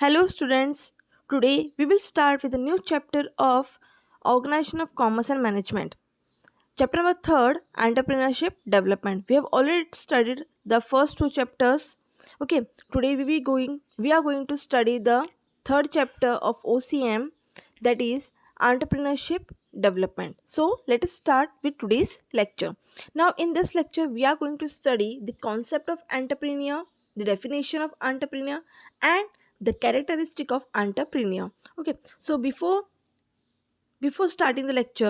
Hello, students. Today we will start with a new chapter of Organization of Commerce and Management. Chapter number third, Entrepreneurship Development. We have already studied the first two chapters. Okay, today we are going to study the third chapter of OCM, that is Entrepreneurship Development. So let us start with today's lecture. Now in this lecture we are going to study the concept of entrepreneur, the definition of entrepreneur, and the characteristic of entrepreneur. Okay, so before starting the lecture,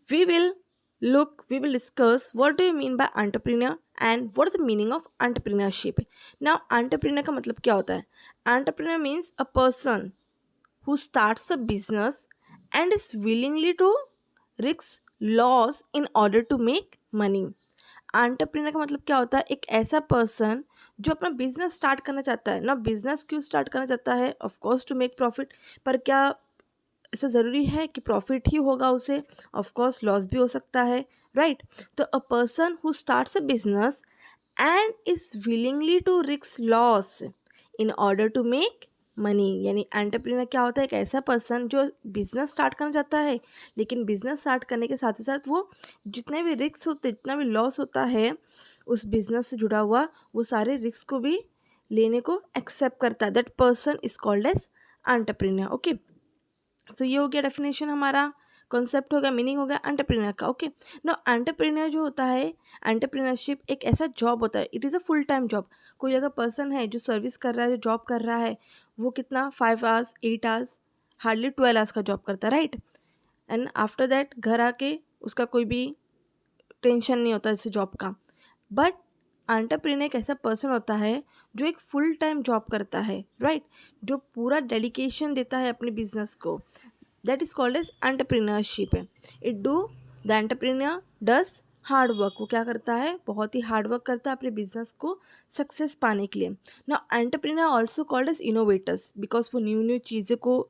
we will discuss what do you mean by entrepreneur and what is the meaning of entrepreneurship. Now entrepreneur का मतलब क्या होता है? Entrepreneur means a person who starts a business and is willingly to risk loss in order to make money. Entrepreneur का मतलब क्या होता है? एक ऐसा पर्सन जो अपना बिजनेस स्टार्ट करना चाहता है ना। बिजनेस क्यों स्टार्ट करना चाहता है? Of course to make profit. पर क्या ऐसा ज़रूरी है कि प्रॉफिट ही होगा उसे? ऑफ कोर्स लॉस भी हो सकता है, राइट? तो a person who starts a business and is willingly to risk loss in order to make money, यानी एंटरप्रेन्योर क्या होता है? एक ऐसा पर्सन जो बिजनेस स्टार्ट करना चाहता है, लेकिन बिजनेस स्टार्ट करने के साथ ही साथ वो जितने भी रिस्क होते, जितना भी लॉस होता है उस बिजनेस से जुड़ा हुआ, वो सारे रिस्क को भी लेने को एक्सेप्ट करता है। That person is called as entrepreneur. Okay, तो ये हो गया डेफिनेशन, हमारा कॉन्सेप्ट हो गया, मीनिंग हो गया एंटरप्रेन्योर का। ओके, नो एंटरप्रेन्योर जो होता है, एंटरप्रेन्योरशिप एक ऐसा जॉब होता है, it is a full time job. कोई अगर पर्सन है जो सर्विस कर रहा है, जो जॉब कर रहा है, वो कितना 5 आवर्स 8 आवर्स, हार्डली 12 आवर्स का जॉब करता है, राइट? एंड आफ्टर दैट घर आके उसका कोई भी टेंशन नहीं होता जैसे जॉब का। बट एंटरप्रेन्योर एक ऐसा पर्सन होता है जो एक फुल टाइम जॉब करता है, राइट? जो पूरा डेडिकेशन देता है अपने बिजनेस को। That is called as entrepreneurship. The entrepreneur does hard work. वो क्या करता है? बहुत ही हार्ड वर्क करता है अपने बिजनेस को सक्सेस पाने के लिए। ना entrepreneur also called as innovators, because वो न्यू न्यू चीज़ों को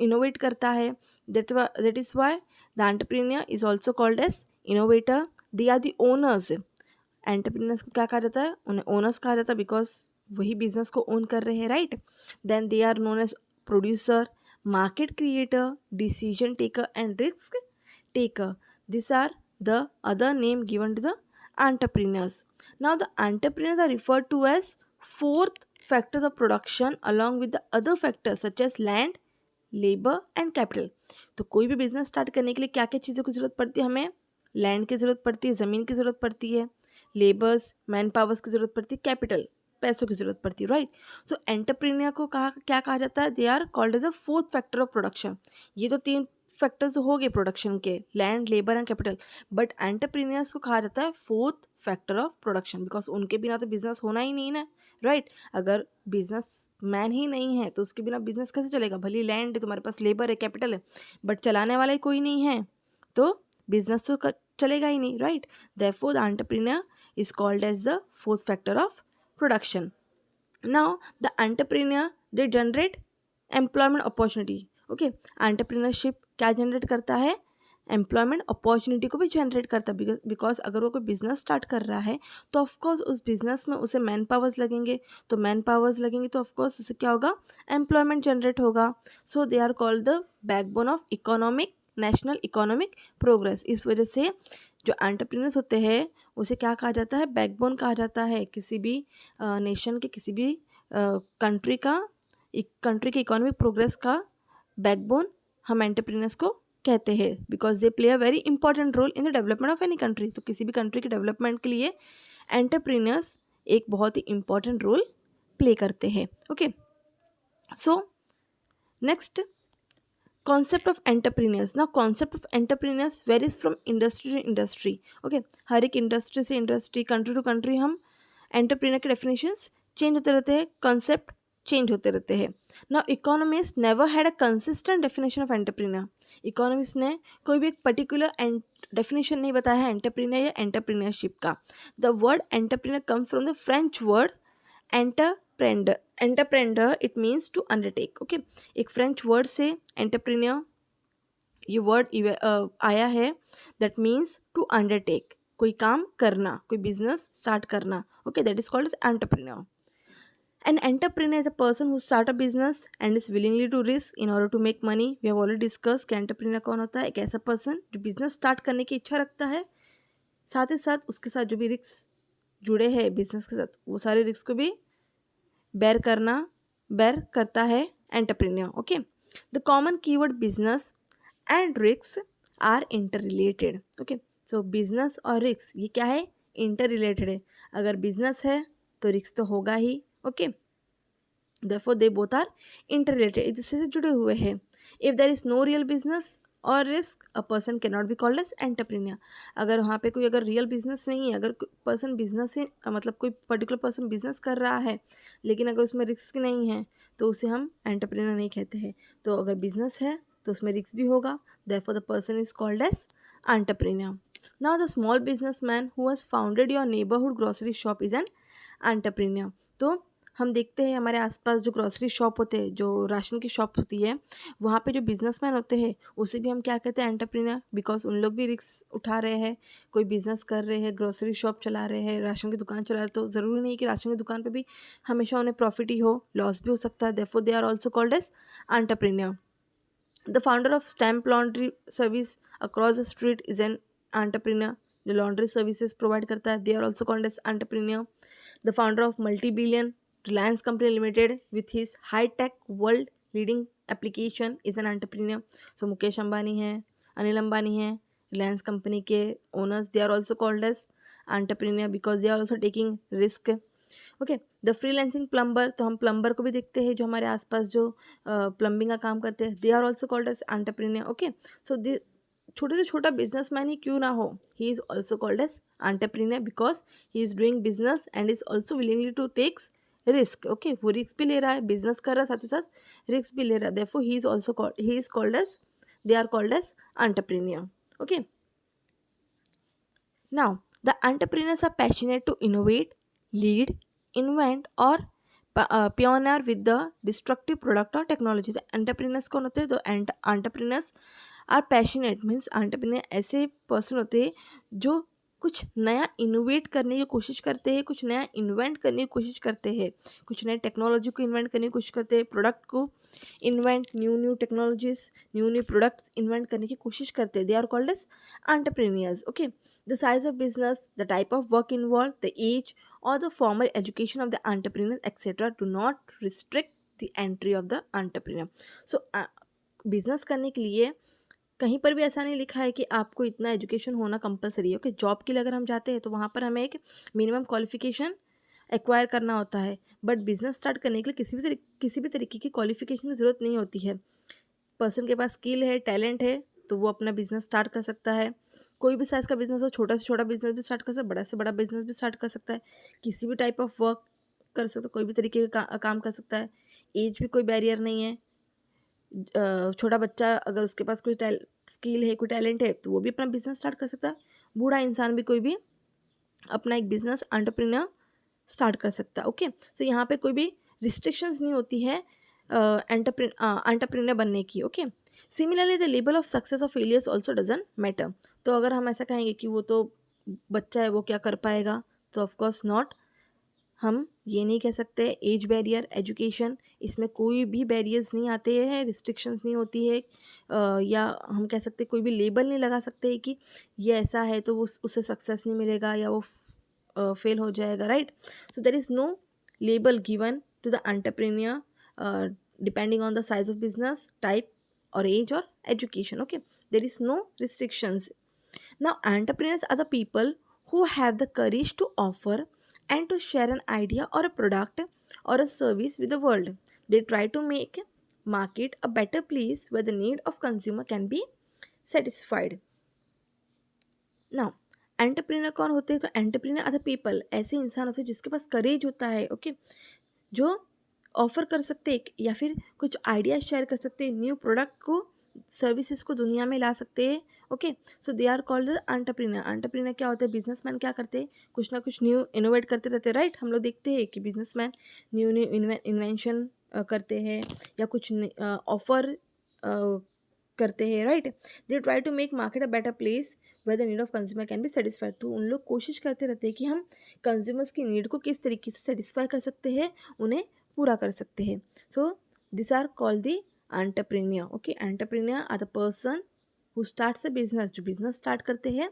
इनोवेट करता है। That is why the entrepreneur is also called as innovator. They are the owners. Entrepreneurs को क्या कहा जाता है? उन्हें ओनर्स कहा जाता है, बिकॉज वही बिजनेस को ओन कर रहे हैं, right? Then they are known as producer, market creator, decision taker, and risk taker. These are the other name given to the entrepreneurs. Now the entrepreneurs are referred to as fourth factors of production along with the other factors such as land, labour and capital. तो कोई भी business start करने के लिए क्या क्या चीज़ों की ज़रूरत पड़ती है? हमें लैंड की ज़रूरत पड़ती है, ज़मीन की ज़रूरत पड़ती है, लेबर्स मैन पावर्स की ज़रूरत पड़ती है, कैपिटल पैसों की ज़रूरत पड़ती है, राइट? सो एंटरप्रेन्योर को क्या कहा जाता है? They are called as a fourth factor of production. ये तो तीन फैक्टर्स हो गए प्रोडक्शन के, land labour and capital. But entrepreneurs को कहा जाता है fourth factor of production, because उनके बिना तो बिजनेस होना ही नहीं ना, राइट? अगर बिजनेस मैन ही नहीं है तो उसके बिना बिजनेस कैसे चलेगा? भले लैंड है, तुम्हारे पास लेबर है, कैपिटल है, बट चलाने वाला ही कोई नहीं है तो बिजनेस तो चलेगा ही नहीं, right? Therefore the entrepreneur is called as the fourth factor of production. Now the entrepreneur they generate employment opportunity. Okay, entrepreneurship क्या जनरेट करता है? एम्प्लॉयमेंट अपॉर्चुनिटी को भी जनरेट करता है, बिकॉज अगर वो कोई बिजनेस स्टार्ट कर रहा है तो ऑफकोर्स उस बिजनेस में उसे मैन पावर्स लगेंगे, तो मैन पावर्स लगेंगे तो ऑफकोर्स उसे क्या होगा? एम्प्लॉयमेंट जनरेट होगा। So they are called the backbone of economic national economic progress. इस वजह से जो एंटरप्रेन्योर्स होते हैं उसे क्या कहा जाता है? बैकबोन कहा जाता है किसी भी नेशन के, किसी भी कंट्री का, कंट्री के इकोनॉमिक प्रोग्रेस का बैकबोन हम एंटरप्रेन्योर्स को कहते हैं, because they play a very important role in the development of any country. तो किसी भी कंट्री के डेवलपमेंट के लिए एंटरप्रेन्योर्स एक बहुत ही इंपॉर्टेंट रोल प्ले करते हैं। Okay, so next, concept of entrepreneurs. ना concept of entrepreneurs varies from industry to industry. Okay, हर एक इंडस्ट्री से इंडस्ट्री, कंट्री टू कंट्री हम एंटरप्रेन्योर के डेफिनेशंस चेंज होते रहते हैं, कॉन्सेप्ट चेंज होते रहते हैं। Now economist never had a consistent definition of entrepreneur. Economist ने कोई भी एक पर्टिकुलर डेफिनेशन नहीं बताया है एंटरप्रेन्योर या एंटरप्रेन्योरशिप का। The word entrepreneur comes from the French word entrepreneur. Entrepreneur it means to undertake. Okay, एक फ्रेंच वर्ड से एंटरप्रेन्योर ये वर्ड आया है, दैट मीन्स टू अंडरटेक, कोई काम करना, कोई बिजनेस स्टार्ट करना। Okay, that is called as entrepreneur. An entrepreneur is a person who start a business and is willingly to risk in order to make money. We have already discussed कि entrepreneur कौन होता है. एक ऐसा person जो business start करने की इच्छा रखता है, साथ ही साथ उसके साथ जो भी रिस्क जुड़े हैं बिजनेस के साथ, वो सारे रिस्क को भी बेर करता है entrepreneur. Okay, the common keyword business and risk are interrelated. Okay, so business और रिस्क ये क्या है, इंटर रिलेटेड है. अगर बिजनेस है तो रिस्क तो होगा ही. Okay, therefore they both are interrelated, एक दूसरे से जुड़े हुए हैं. if there is no real business और risk, a person can not be called as entrepreneur. अगर वहाँ पे कोई अगर रियल बिजनेस नहीं है, अगर पर्सन बिजनेस से मतलब कोई पर्टिकुलर पर्सन बिजनेस कर रहा है लेकिन अगर उसमें रिस्क नहीं है तो उसे हम एंटरप्रेन्योर नहीं कहते हैं. तो अगर बिजनेस है तो उसमें रिस्क भी होगा, therefore the person is called as entrepreneur. Now the small businessman who has founded your neighborhood grocery shop is an entrepreneur. तो हम देखते हैं हमारे आसपास जो ग्रॉसरी शॉप होते हैं, जो राशन की शॉप होती है, वहाँ पे जो बिजनेसमैन होते हैं उसे भी हम क्या कहते हैं, एंटरप्रेन्योर. बिकॉज उन लोग भी रिस्क उठा रहे हैं, कोई बिजनेस कर रहे हैं, ग्रॉसरी शॉप चला रहे हैं, राशन की दुकान चला रहे हैं. तो ज़रूरी नहीं कि राशन की दुकान पे भी हमेशा उन्हें प्रॉफिट ही हो, लॉस भी हो सकता है. Therefore they are also called as entrepreneur. The founder of Stamp Laundry Service across the street is an entrepreneur. जो laundry services provide करता है, they are also called as entrepreneur. The founder of multi-billion Reliance Company Limited with his high-tech world leading application is an entrepreneur. So Mukesh Ambani है, अनिल अंबानी है, Reliance company के owners, they are also called as entrepreneur because they are also taking risk. Okay, the freelancing plumber, तो हम plumber को भी देखते हैं जो हमारे आसपास जो प्लम्बिंग का काम करते हैं, they are also called as entrepreneur. Okay, so the छोटे से छोटा बिजनेसमैन ही क्यों ना हो, he is also called as entrepreneur because he is doing business and is also willingly to takes risk. Okay, वो रिस्क भी ले रहा है, बिजनेस कर रहा है, साथ ही साथ रिस्क भी ले रहा है. Therefore he is also called, he is called as, they are called as entrepreneur. Okay, now, the entrepreneurs are passionate to innovate, lead, invent or pioneer with the destructive product or technology. तो entrepreneurs कौन होते हैं, तो entrepreneurs are passionate means entrepreneur ऐसे person होते हैं जो कुछ नया इनोवेट करने की कोशिश करते हैं, कुछ नया इन्वेंट करने की कोशिश करते हैं, कुछ नए टेक्नोलॉजी को इन्वेंट करने की कोशिश करते हैं, प्रोडक्ट को invent, new technologies, new products invent करने की कोशिश करते हैं. They are called as entrepreneurs. Okay, the size of business, the type of work involve, the age और the formal education of the entrepreneur etcetera do not restrict the entry of the entrepreneur. So business करने के लिए कहीं पर भी ऐसा नहीं लिखा है कि आपको इतना एजुकेशन होना कंपलसरी है. ओके, जॉब के लिए अगर हम जाते हैं तो वहाँ पर हमें एक मिनिमम क्वालिफिकेशन एक्वायर करना होता है, बट बिजनेस स्टार्ट करने के लिए किसी भी तरीके की क्वालिफिकेशन की ज़रूरत नहीं होती है. पर्सन के पास स्किल है, टैलेंट है, तो वो अपना बिजनेस स्टार्ट कर सकता है. कोई भी साइज़ का बिजनेस हो, छोटा से छोटा बिजनेस भी स्टार्ट कर सकता है, बड़ा से बड़ा बिजनेस भी स्टार्ट कर सकता है, किसी भी टाइप ऑफ वर्क कर सकता है, कोई भी तरीके का काम कर सकता है. एज भी कोई बैरियर नहीं है. छोटा बच्चा अगर उसके पास कोई स्किल है, कोई टैलेंट है, तो वो भी अपना बिजनेस स्टार्ट कर सकता है. बूढ़ा इंसान भी कोई भी अपना एक बिजनेस एंटरप्रेन्योर स्टार्ट कर सकता है. ओके, सो यहाँ पे कोई भी रिस्ट्रिक्शंस नहीं होती है एंटरप्रेन्योर बनने की. Okay, similarly the level of success और फेलियर्स ऑल्सो डजंट मैटर. तो अगर हम ऐसा कहेंगे कि वो तो बच्चा है, वो क्या कर पाएगा, तो ऑफकोर्स नॉट. हम ये नहीं कह सकते एज बैरियर, एजुकेशन, इसमें कोई भी बैरियर्स नहीं आते हैं, रिस्ट्रिक्शंस नहीं होती है. या हम कह सकते कोई भी लेबल नहीं लगा सकते कि ये ऐसा है तो वो उसे सक्सेस नहीं मिलेगा या वो फेल हो जाएगा, right. So there is no label given to the entrepreneur depending on the size of business, type और एज और education. Okay, there is no restrictions. Now, entrepreneurs are the people who have the courage to offer and to share an idea or a product or a service with the world. They try to make market a better place where the need of consumer can be satisfied. Now, entrepreneur कौन होते हैं, तो entrepreneur are the people, ऐसे इंसान होते हैं जिसके पास करेज होता है. ओके, जो ऑफर कर सकते हैं या फिर कुछ आइडिया शेयर कर सकते हैं, न्यू प्रोडक्ट को, सर्विसेज को दुनिया में ला सकते हैं. Okay, so they are called the entrepreneur. Entrepreneur क्या होता है, बिजनेसमैन क्या करते हैं, कुछ ना कुछ न्यू इनोवेट करते रहते हैं, राइट. हम लोग देखते हैं कि बिजनेसमैन न्यू इन्वेंशन करते हैं या कुछ ऑफर करते हैं, right. They try to make market a better place whether need of consumer can be satisfied. तो उन लोग कोशिश करते रहते हैं कि हम कंज्यूमर्स की नीड को किस तरीके से सेटिस्फाई कर सकते हैं, उन्हें पूरा कर सकते हैं। So this are called the entrepreneur. Okay, entrepreneur are the person who starts a business, जो बिजनेस स्टार्ट करते हैं,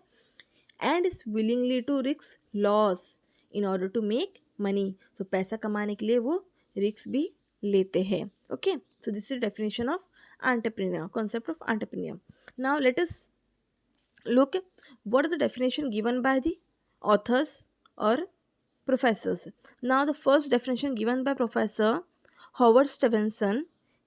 and is willingly to risk loss in order to make money. So पैसा कमाने के लिए वो रिस्क भी लेते हैं। Okay, so this is definition of entrepreneur, concept of entrepreneur. Now let us look what is the definition given by the authors or professors. Now the first definition given by Professor Howard Stevenson.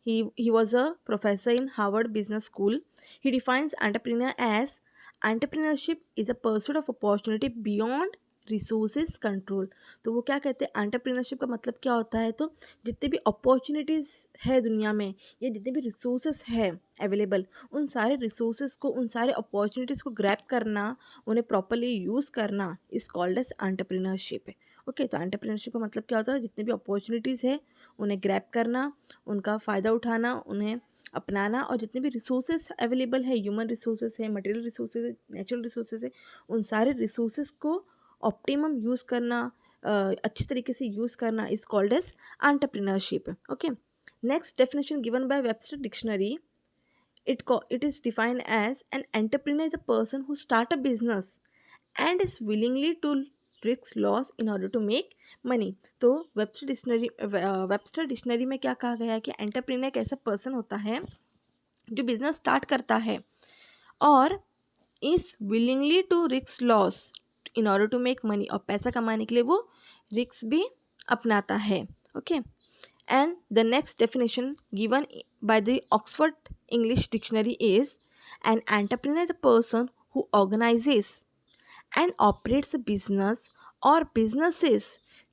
He was a professor in Harvard Business School. He defines entrepreneur as entrepreneurship is a pursuit of opportunity beyond resources control. तो वो क्या कहते हैं, entrepreneurship का मतलब क्या होता है, तो जितने भी अपॉर्चुनिटीज़ है दुनिया में, या जितने भी रिसोर्सेज है अवेलेबल, उन सारे रिसोर्सेज को, उन सारे अपॉर्चुनिटीज़ को ग्रैब करना, उन्हें प्रॉपरली यूज़ करना is called as entrepreneurship. Okay, तो एंटरप्रेन्योरशिप का मतलब क्या होता है, जितने भी अपॉर्चुनिटीज़ है उन्हें ग्रैब करना, उनका फ़ायदा उठाना, उन्हें अपनाना, और जितने भी रिसोर्सेज अवेलेबल है, ह्यूमन रिसोर्सेज है, मटेरियल रिसोर्सेज है, नेचुरल रिसोर्सेज है, उन सारे रिसोर्सेज को ऑप्टिमम यूज़ करना, अच्छी तरीके से यूज़ करना is called as entrepreneurship. Okay, next definition given by Webster dictionary, it is defined as an entrepreneur is a person who start a business and is willingly to risk loss in order to make money। तो Webster dictionary में क्या कहा गया है कि entrepreneur एक ऐसा person होता है जो बिजनेस स्टार्ट करता है और is willingly to risk loss in order to make money, और पैसा कमाने के लिए वो रिस्क भी अपनाता है। Okay, and the next definition given by the Oxford English Dictionary is an entrepreneur is a person who organizes and operates a business or businesses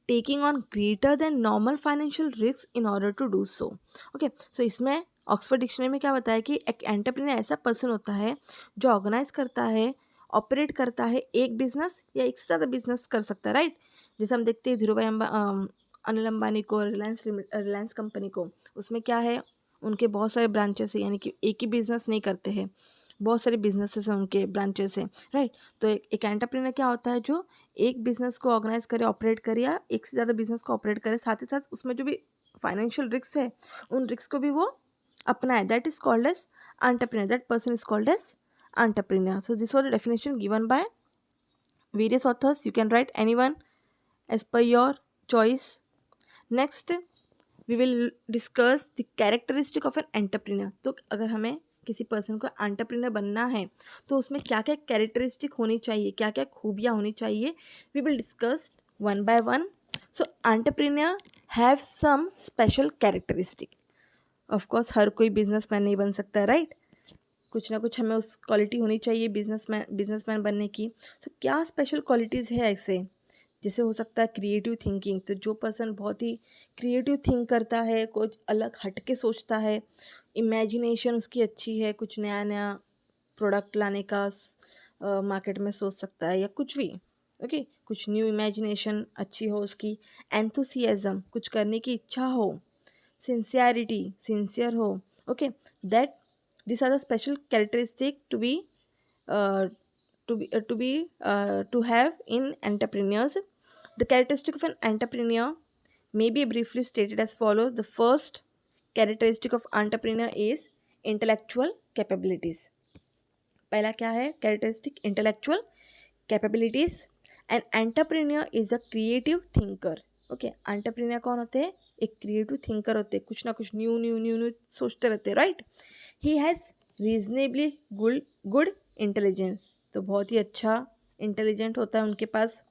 taking on greater than normal financial risks in order to do so। Okay, so इसमें Oxford dictionary में क्या बताया कि एक entrepreneur ऐसा person होता है जो ऑर्गेनाइज करता है, ऑपरेट करता है एक बिजनेस या एक से ज़्यादा बिजनेस कर सकता है, राइट। जैसे हम देखते हैं धीरू भाई अनिल अंबानी को, रिलायंस कंपनी को, उसमें क्या है, उनके बहुत सारे ब्रांचेस है, यानी कि एक ही बिजनेस नहीं करते हैं, बहुत सारे बिजनेसेस हैं उनके, ब्रांचेस हैं, राइट। तो एक एंटरप्रेन्योर क्या होता है, जो एक बिजनेस को ऑर्गेनाइज करे, ऑपरेट करे, या एक से ज़्यादा बिजनेस को ऑपरेट करे, साथ ही साथ उसमें जो भी फाइनेंशियल रिस्क है उन रिस्क को भी वो अपनाए, that is called as entrepreneur, that person is called as entrepreneur. So this was the definition given by various authors. You can write anyone as per your choice. Next we will discuss the characteristic of an entrepreneur। तो अगर हमें किसी person को entrepreneur बनना है तो उसमें क्या क्या कैरेक्टरिस्टिक होनी चाहिए, क्या क्या खूबियाँ होनी चाहिए, we will discuss one by one. So entrepreneur have some special characteristic. Of course हर कोई बिजनेसमैन नहीं बन सकता, राइट। कुछ ना कुछ हमें उस क्वालिटी होनी चाहिए बिजनेसमैन बनने की। तो क्या स्पेशल क्वालिटीज़ है ऐसे, जैसे हो सकता है क्रिएटिव थिंकिंग। तो जो पर्सन बहुत ही क्रिएटिव थिंक करता है, कुछ अलग हट के सोचता है, इमेजिनेशन उसकी अच्छी है, कुछ नया नया प्रोडक्ट लाने का मार्केट में सोच सकता है, या कुछ भी। ओके, कुछ न्यू इमेजिनेशन अच्छी हो उसकी, एंथुसियाज्म, कुछ करने की इच्छा हो, सिंसियर हो। Okay, that these are the special characteristic uh, to have in entrepreneurs। The characteristic of an entrepreneur may be briefly stated as follows। The first characteristic of entrepreneur is intellectual capabilities। पहला क्या है characteristic, intellectual capabilities. An entrepreneur is a creative thinker. Okay, entrepreneur कौन होते हैं, एक creative thinker होते हैं, कुछ ना कुछ न्यू न्यू न्यू न्यू सोचते रहते हैं, right. He has reasonably good intelligence, तो बहुत ही अच्छा इंटेलिजेंट होता है उनके पास।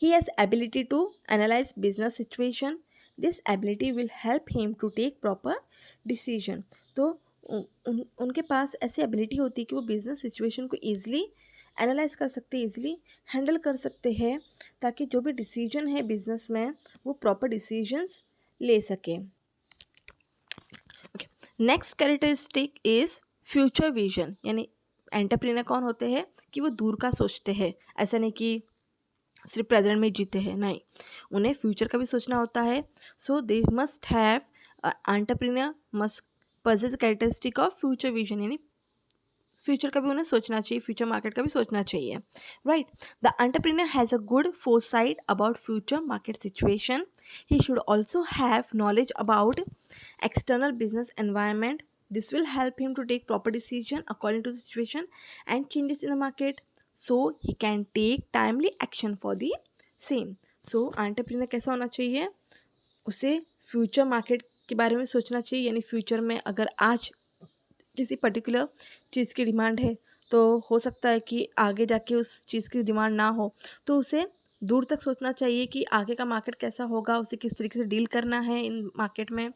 He has ability to analyse business situation, this ability will help him to take proper decision. तो उनके पास ऐसी एबिलिटी होती है कि वो बिजनेस सिचुएशन को ईजिली एनालाइज कर सकते हैं, ईजिली हैंडल कर सकते हैं, ताकि जो भी डिसीजन है बिजनेस में वो प्रॉपर डिसीजंस ले सके। Next characteristic is future vision. यानी एंटरप्रेन्योर कौन होते हैं कि वो दूर का सोचते हैं, ऐसा नहीं कि सिर्फ प्रेजेंट में जीते हैं, नहीं, उन्हें फ्यूचर का भी सोचना होता है। So they must have entrepreneur must possess the characteristic of future vision, यानी फ्यूचर का भी उन्हें सोचना चाहिए, फ्यूचर मार्केट का भी सोचना चाहिए, right. The entrepreneur has a good foresight about future market situation. He should also have knowledge about external business environment. This will help him to take proper decision according to the situation and changes in the market, so he can take timely action for the same. So entrepreneur कैसा होना चाहिए, उसे future market के बारे में सोचना चाहिए, यानी फ्यूचर में अगर आज किसी पर्टिकुलर चीज़ की डिमांड है तो हो सकता है कि आगे जाके उस चीज़ की डिमांड ना हो, तो उसे दूर तक सोचना चाहिए कि आगे का मार्केट कैसा होगा, उसे किस तरीके से डील करना है इन मार्केट में.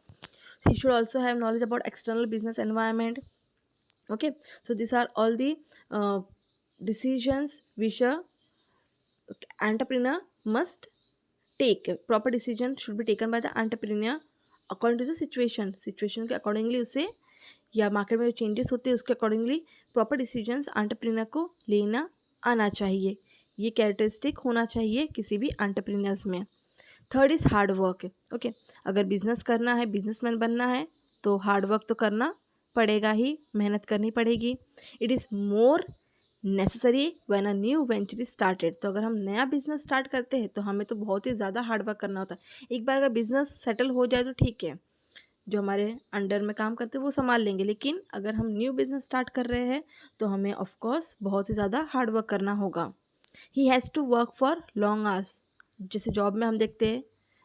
He should also have knowledge about external business environment. Okay, so these are all the decisions which a entrepreneur must take. Proper decision should be taken by the entrepreneur according to the situation के accordingly उसे, या market में जो changes होते हैं उसके accordingly proper decisions entrepreneur को लेना आना चाहिए. ये कैरेक्टरिस्टिक होना चाहिए किसी भी एंटरप्रेन्योर्स में. Third is hard work. Okay, अगर बिजनेस करना है, बिजनेसमैन बनना है, तो हार्ड वर्क तो करना पड़ेगा ही, मेहनत करनी पड़ेगी. It is more necessary when a new venture is started. तो अगर हम नया बिजनेस स्टार्ट करते हैं तो हमें तो बहुत ही ज़्यादा हार्ड वर्क करना होता है. एक बार अगर बिजनेस सेटल हो जाए तो ठीक है, जो हमारे अंडर में काम करते हैं वो संभाल लेंगे, लेकिन अगर हम न्यू बिजनेस स्टार्ट कर रहे हैं तो हमें ऑफ कोर्स बहुत ही ज़्यादा हार्ड वर्क करना होगा. He has to work for long hours. जैसे जॉब में हम देखते हैं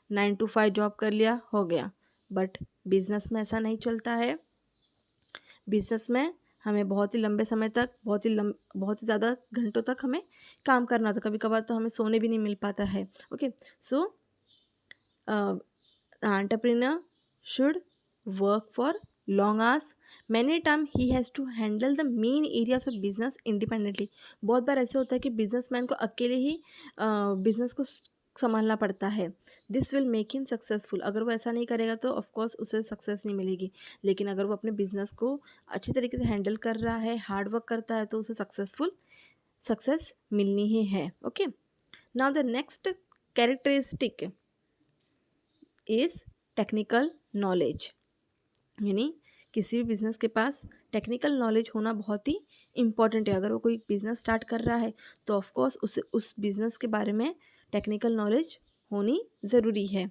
9 to 5 जॉब कर लिया, हो गया, बट बिजनेस में ऐसा नहीं चलता है. बिजनेस में हमें बहुत ही लंबे समय तक, बहुत ही ज़्यादा घंटों तक हमें काम करना होता है. कभी कभार तो हमें सोने भी नहीं मिल पाता है. Okay, so entrepreneur should work for long hours. Many time he has to handle the main areas of business independently. बहुत बार ऐसे होता है कि बिजनेसमैन को अकेले ही बिजनेस को संभालना पड़ता है. This will make him successful. अगर वो ऐसा नहीं करेगा तो ऑफकोर्स उसे सक्सेस नहीं मिलेगी, लेकिन अगर वो अपने बिजनेस को अच्छी तरीके से हैंडल कर रहा है, हार्ड वर्क करता है, तो उसे सक्सेस मिलनी ही है. Okay, now the next characteristic is technical knowledge. यानी किसी भी बिज़नेस के पास टेक्निकल नॉलेज होना बहुत ही इम्पॉर्टेंट है. अगर वो कोई बिज़नेस स्टार्ट कर रहा है तो ऑफकोर्स उसे उस बिज़नेस के बारे में टेक्निकल नॉलेज होनी ज़रूरी है.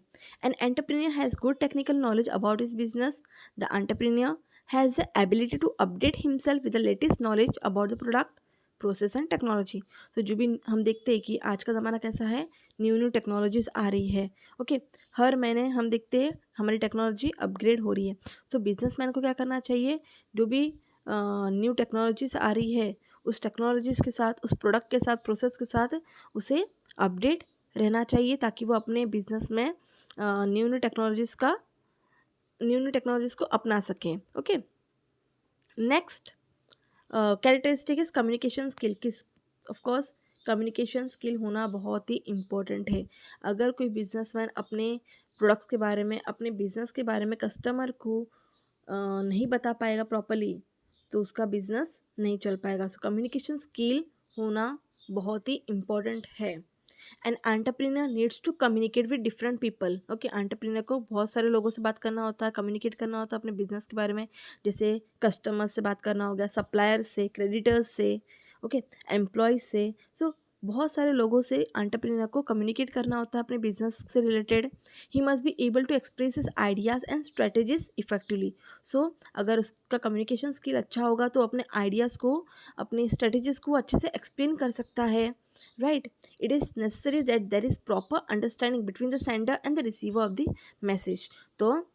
An entrepreneur has good technical knowledge about his business. The entrepreneur has the ability to update himself with the latest knowledge about the product, process and technology. तो जो भी हम देखते हैं कि आज का ज़माना कैसा है, न्यू टेक्नोलॉजीज़ आ रही है. ओके, हर महीने हम देखते हैं हमारी टेक्नोलॉजी अपग्रेड हो रही है. तो बिजनेसमैन को क्या करना चाहिए, जो भी न्यू टेक्नोलॉजीज़ आ रही है उस टेक्नोलॉजीज़ के साथ, उस प्रोडक्ट के साथ, प्रोसेस के साथ उसे अपडेट रहना चाहिए, ताकि वो अपने बिजनेस में न्यू टेक्नोलॉजीज़ को अपना सकें. Okay, next characteristic is communication skill. Of course communication skill होना बहुत ही इम्पोर्टेंट है. अगर कोई बिजनेसमैन अपने प्रोडक्ट्स के बारे में, अपने बिजनेस के बारे में कस्टमर को नहीं बता पाएगा प्रॉपरली, तो उसका बिजनेस नहीं चल पाएगा. सो कम्युनिकेशन स्किल होना बहुत ही इम्पोर्टेंट है. An entrepreneur needs to communicate with different people. Okay, entrepreneur को बहुत सारे लोगों से बात करना होता है, कम्युनिकेट करना होता है अपने बिजनेस के बारे में. जैसे कस्टमर्स से बात करना हो गया, सप्लायर्स से, क्रेडिटर्स से, ओके, एम्प्लॉयज़ से. सो बहुत सारे लोगों से एंटरप्रेन्योर को कम्युनिकेट करना होता है अपने बिजनेस से related. He must be able to express his ideas and strategies effectively. So अगर उसका कम्युनिकेशन स्किल अच्छा होगा तो अपने आइडियाज़ को, अपने स्ट्रेटेजीज़ को अच्छे से एक्सप्लेन कर सकता है, right. It is necessary that there is proper understanding between the sender and the receiver of the message. तो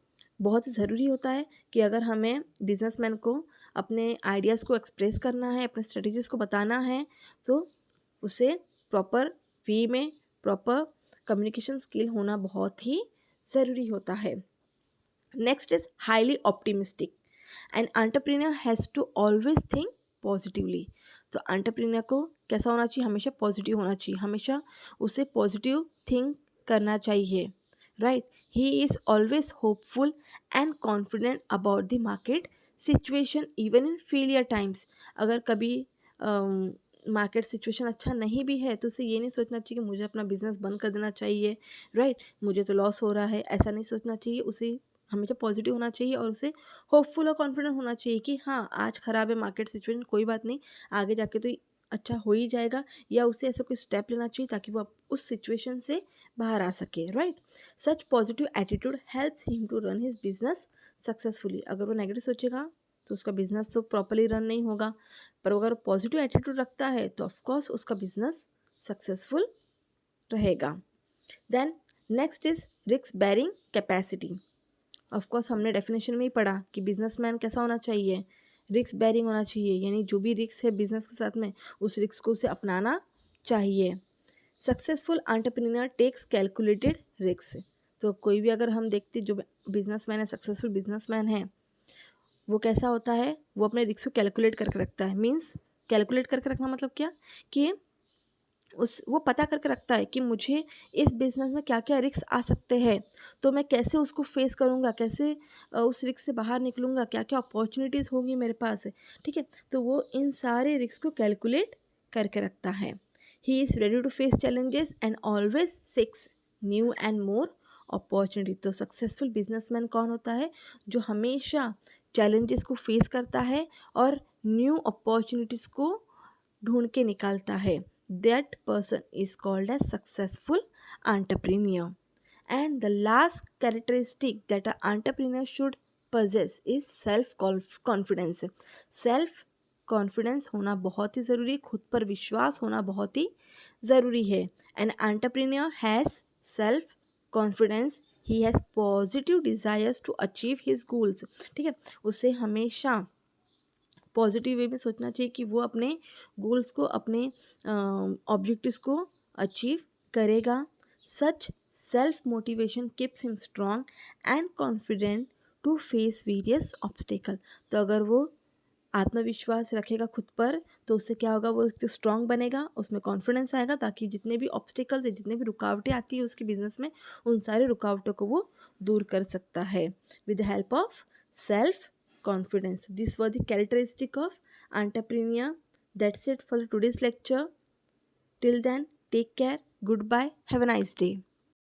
बहुत ज़रूरी होता है कि अगर हमें बिजनेसमैन को अपने आइडियाज़ को एक्सप्रेस करना है, अपने स्ट्रेटजीज़ को बताना है, तो उसे प्रॉपर वे में प्रॉपर कम्युनिकेशन स्किल होना बहुत ही ज़रूरी होता है. Next is highly optimistic. An entrepreneur has to always think positively. तो एंटरप्रेन्योर को कैसा होना चाहिए, हमेशा पॉजिटिव होना चाहिए, हमेशा उसे पॉजिटिव थिंक करना चाहिए, right. He is always hopeful and confident about the market situation even in failure times. अगर कभी मार्केट सिचुएशन अच्छा नहीं भी है तो उसे ये नहीं सोचना चाहिए कि मुझे अपना बिजनेस बंद कर देना चाहिए, राइट, मुझे तो लॉस हो रहा है, ऐसा नहीं सोचना चाहिए. उसे हमेशा पॉजिटिव होना चाहिए और उसे होपफुल और कॉन्फिडेंट होना चाहिए कि हाँ आज ख़राब है मार्केट सिचुएशन, कोई बात नहीं, आगे जाके तो अच्छा हो ही जाएगा, या उसे ऐसा कोई स्टेप लेना चाहिए ताकि वो उस सिचुएशन से बाहर आ सके, right. Such positive attitude helps him to run his business successfully. अगर वो नेगेटिव सोचेगा तो उसका बिजनेस तो प्रॉपरली रन नहीं होगा, पर अगर पॉजिटिव एटीट्यूड रखता है तो ऑफकोर्स उसका बिजनेस सक्सेसफुल रहेगा। Then next is risk bearing capacity. Of course हमने डेफिनेशन में ही पढ़ा कि बिजनेसमैन कैसा होना चाहिए, रिस्क बेरिंग होना चाहिए, यानी जो भी रिस्क है बिजनेस के साथ में उस रिस्क को उसे अपनाना चाहिए। Successful entrepreneur takes calculated risk. तो कोई भी अगर हम देखते जो बिजनेसमैन है, सक्सेसफुल बिजनेसमैन है, वो कैसा होता है, वो अपने रिस्क को कैलकुलेट करके रखता है। मीन्स कैलकुलेट करके रखना मतलब क्या कि वो पता करके रखता है कि मुझे इस बिज़नेस में क्या क्या रिस्क आ सकते हैं, तो मैं कैसे उसको फेस करूँगा, कैसे उस रिस्क से बाहर निकलूँगा, क्या क्या अपॉर्चुनिटीज़ होंगी मेरे पास, ठीक है। तो वो इन सारे रिस्क को कैलकुलेट करके रखता है। He is ready to face challenges and always seeks new and more opportunity. तो सक्सेसफुल बिजनेसमैन कौन होता है, जो हमेशा चैलेंजेस को फेस करता है और न्यू अपॉर्चुनिटीज़ को ढूंढ के निकालता है। That person is called as successful entrepreneur. And the last characteristic that an entrepreneur should possess is self confidence. Self confidence होना बहुत ही ज़रूरी है, खुद पर विश्वास होना बहुत ही ज़रूरी है। An entrepreneur has self confidence, he has positive desires to achieve his goals. ठीक है, उसे हमेशा पॉजिटिव वे में सोचना चाहिए कि वो अपने गोल्स को, अपने ऑब्जेक्टिव्स को अचीव करेगा। Such self motivation keeps him strong and confident to face various obstacle. तो अगर वो आत्मविश्वास रखेगा खुद पर तो उससे क्या होगा, वो स्ट्रॉन्ग बनेगा, उसमें कॉन्फिडेंस आएगा, ताकि जितने भी ऑब्स्टिकल्स है, जितने भी रुकावटें आती है उसके बिजनेस में, उन सारे रुकावटों को वो दूर कर सकता है with the help of self confidence. These were the characteristic of entrepreneur. That's it for today's lecture. Till then, take care. Goodbye. Have a nice day.